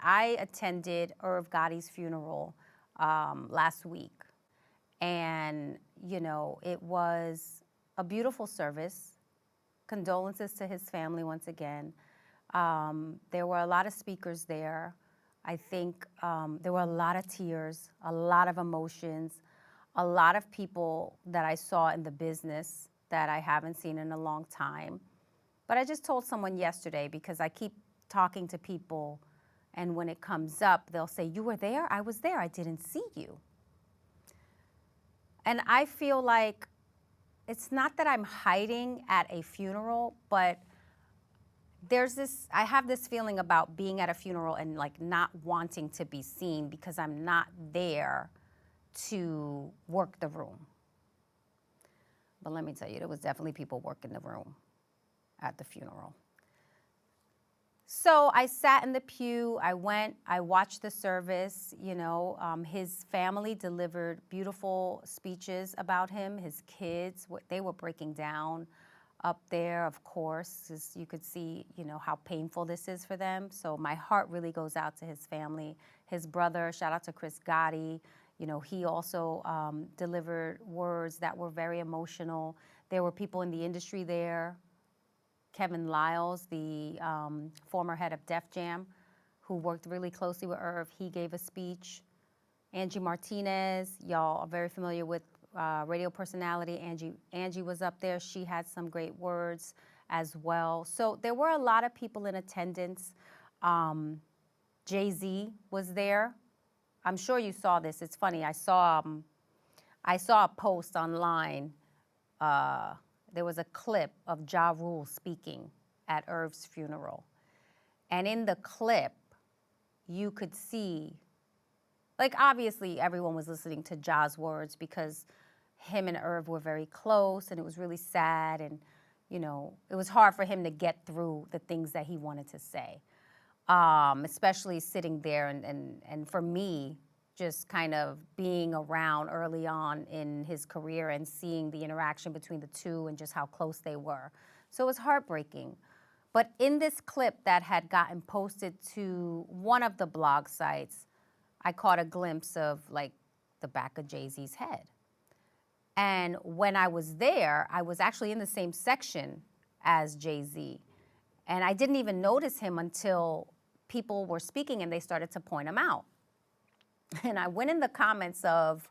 I attended Irv Gotti's funeral last week, and it was a beautiful service. Condolences to his family once again. There were a lot of speakers there. I think there were a lot of tears, a lot of emotions, a lot of people that I saw in the business that I haven't seen in a long time. But I just told someone yesterday, because I keep talking to people, and when it comes up, they'll say, "You were there? I was there. I didn't see you." And I feel like it's not that I'm hiding at a funeral, but I have this feeling about being at a funeral and like not wanting to be seen because I'm not there to work the room. But let me tell you, there was definitely people working the room at the funeral. So I sat in the pew, I watched the service. His family delivered beautiful speeches about him. His kids, they were breaking down up there, of course, as you could see, how painful this is for them. So my heart really goes out to his family. His brother, shout out to Irv Gotti, he also delivered words that were very emotional. There were people in the industry there. Kevin Liles, the former head of Def Jam, who worked really closely with Irv, he gave a speech. Angie Martinez, y'all are very familiar with radio personality. Angie was up there. She had some great words as well. So there were a lot of people in attendance. Jay-Z was there. I'm sure you saw this. It's funny. I saw a post online. There was a clip of Ja Rule speaking at Irv's funeral. And in the clip, you could see, like, obviously everyone was listening to Ja's words because him and Irv were very close, and it was really sad, and it was hard for him to get through the things that he wanted to say, especially sitting there and for me, just kind of being around early on in his career and seeing the interaction between the two and just how close they were. So it was heartbreaking. But in this clip that had gotten posted to one of the blog sites, I caught a glimpse of like the back of Jay-Z's head. And when I was there, I was actually in the same section as Jay-Z. And I didn't even notice him until people were speaking and they started to point him out. And I went in the comments of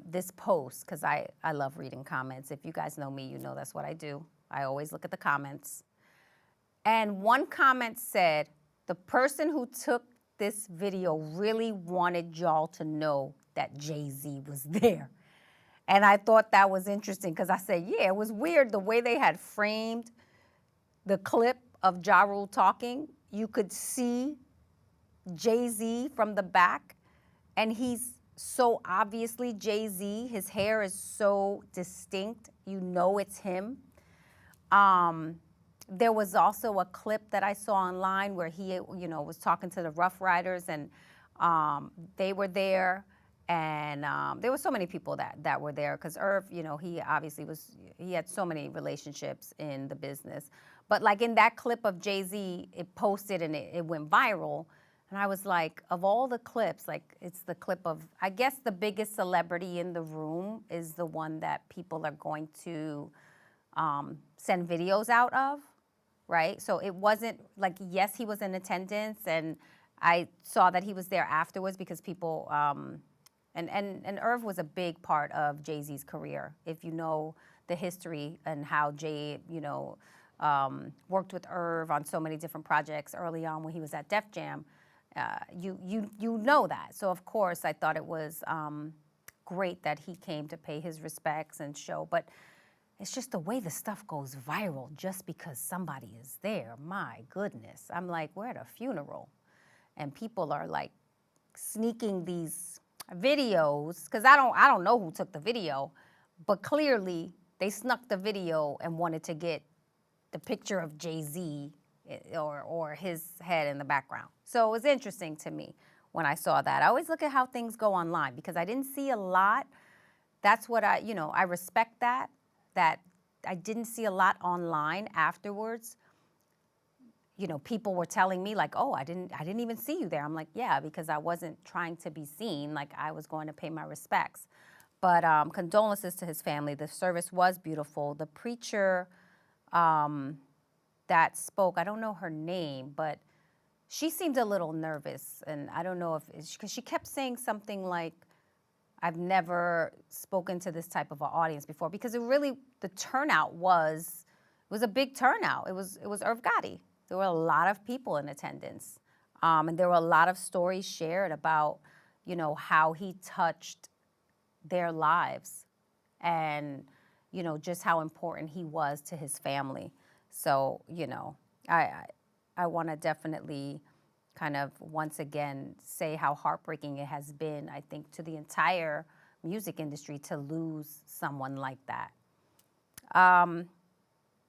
this post, because I love reading comments. If you guys know me, you know that's what I do. I always look at the comments. And one comment said, "The person who took this video really wanted y'all to know that Jay-Z was there." And I thought that was interesting because I said, yeah, it was weird the way they had framed the clip of Ja Rule talking. You could see Jay-Z from the back, and he's so obviously Jay-Z. His hair is so distinct. You know it's him. There was also a clip that I saw online where he, was talking to the Rough Riders, and they were there, and there were so many people that were there because Irv, he obviously he had so many relationships in the business. But like in that clip of Jay-Z, it posted and it went viral. And I was like, of all the clips, like it's the clip of, I guess the biggest celebrity in the room is the one that people are going to send videos out of, right? So it wasn't like, yes, he was in attendance, and I saw that he was there afterwards because people, and Irv was a big part of Jay-Z's career. If you know the history and how Jay, worked with Irv on so many different projects early on when he was at Def Jam, you know that. So of course I thought it was great that he came to pay his respects and show, but it's just the way the stuff goes viral just because somebody is there. My goodness. I'm like, we're at a funeral and people are like sneaking these videos, because I don't know who took the video, but clearly they snuck the video and wanted to get the picture of Jay-Z or his head in the background. So it was interesting to me when I saw that. I always look at how things go online because I didn't see a lot. That's what I respect that I didn't see a lot online afterwards. people were telling me like, oh, I didn't even see you there. I'm like, yeah, because I wasn't trying to be seen. Like I was going to pay my respects. But condolences to his family. The service was beautiful. The preacher that spoke, I don't know her name, but she seemed a little nervous. And I don't know if it's because she kept saying something like, I've never spoken to this type of an audience before, because the turnout was a big turnout. It was Irv Gotti. There were a lot of people in attendance. And there were a lot of stories shared about, how he touched their lives and, just how important he was to his family. So, I want to definitely kind of once again say how heartbreaking it has been, I think, to the entire music industry to lose someone like that.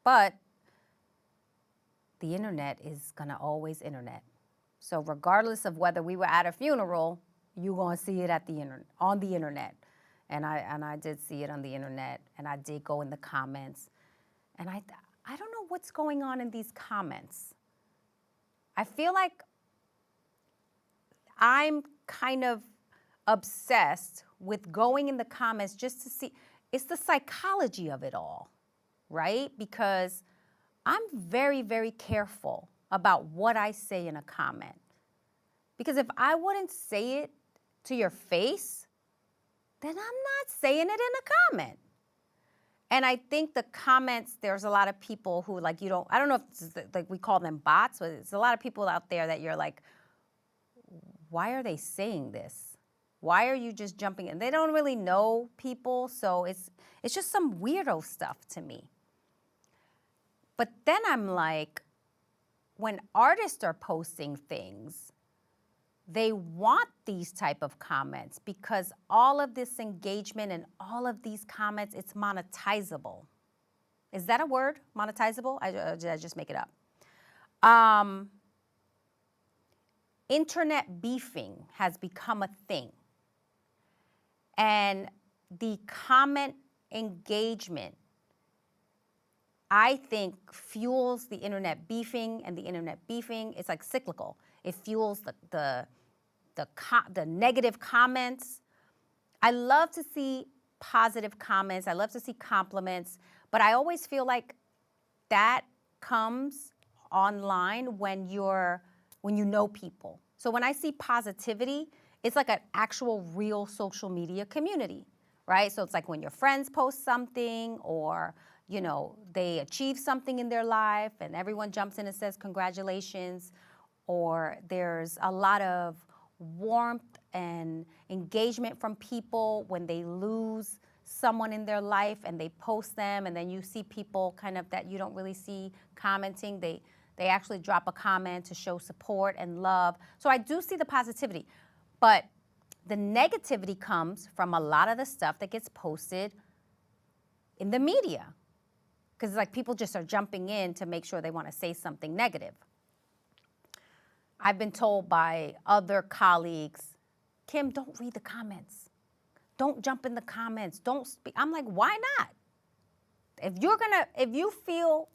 But the internet is going to always internet. So regardless of whether we were at a funeral, you're going to see it on the internet. And I did see it on the internet, and I did go in the comments. And I don't know what's going on in these comments. I feel like I'm kind of obsessed with going in the comments just to see. It's the psychology of it all, right? Because I'm very, very careful about what I say in a comment. Because if I wouldn't say it to your face, then I'm not saying it in a comment. And I think the comments, there's a lot of people who I don't know if it's like we call them bots, but it's a lot of people out there that you're like, why are they saying this? Why are you just jumping in? They don't really know people, so it's just some weirdo stuff to me. But then I'm like, when artists are posting things, they want these type of comments because all of this engagement and all of these comments, it's monetizable. Is that a word? Monetizable? Did I just make it up? Internet beefing has become a thing. And the comment engagement, I think, fuels the internet beefing, and the internet beefing, it's like cyclical. It fuels the negative comments. I love to see positive comments. I love to see compliments, but I always feel like that comes online when you know people. So when I see positivity, it's like an actual real social media community, right? So it's like when your friends post something, or they achieve something in their life and everyone jumps in and says congratulations, or there's a lot of warmth and engagement from people when they lose someone in their life and they post them, and then you see people kind of that you don't really see commenting. They actually drop a comment to show support and love. So I do see the positivity, but the negativity comes from a lot of the stuff that gets posted in the media, because it's like people just are jumping in to make sure they want to say something negative. I've been told by other colleagues, Kim, don't read the comments. Don't jump in the comments. Don't speak. I'm like, why not? If you feel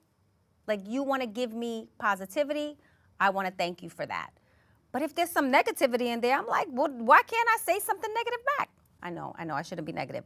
like you want to give me positivity, I want to thank you for that. But if there's some negativity in there, I'm like, well, why can't I say something negative back? I know, I shouldn't be negative.